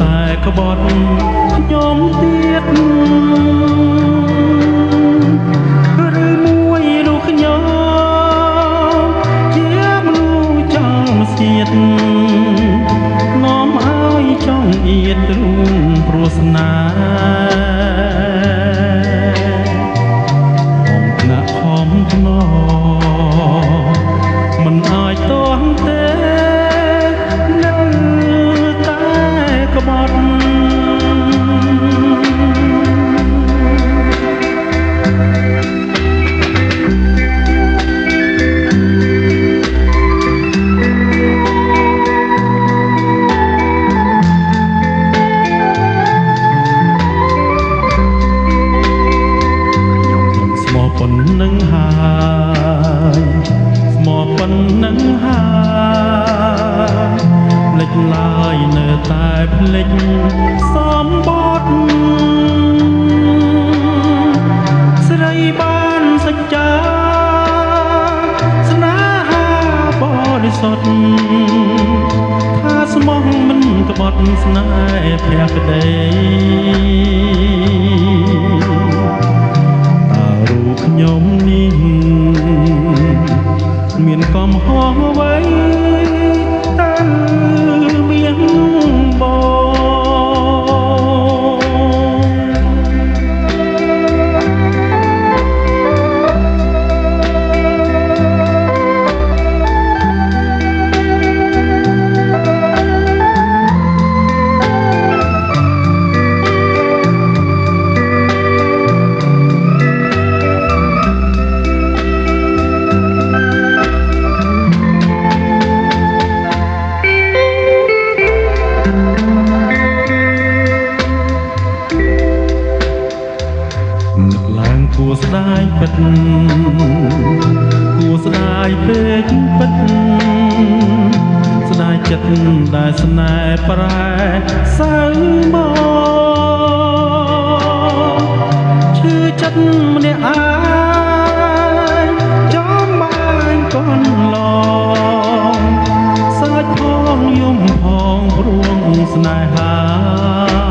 តែក្បត់ខ្ញុំទៀតឬមួយរូបខ្ញុំជាមនុស្សចង់ស្ទាតនាំឲ្យចង់អៀតរួមព្រោះស្នេហ៍ផងថ្នាក់ខំថ្នមិនអាចតន់ទេនៅតែក្បត់ប៉ុណ្ណឹងហើយស្មោះប៉ុណ្ណឹងហើយភ្លេចឡើយនៅតែភ្លេចសំបត់ស្រីបានសច្ចាស្នេហាបរិសុទ្ធថាស្មោះមិនក្បត់ស្នេហ៍ភក្តីខ្ញុំនេះមានកំហុសអ្វីតើមានបងនឹកឡើងគួរស្ដាយពិតគួរស្ដាយពេកពិតស្ដាយចិត្តដែលស្នេហ៍ប្រែសៅមកឈឺចិត្តម្នាក់ឯងចំបាញ់កូនឡងសើចផងយំផងព្រួងស្នេហា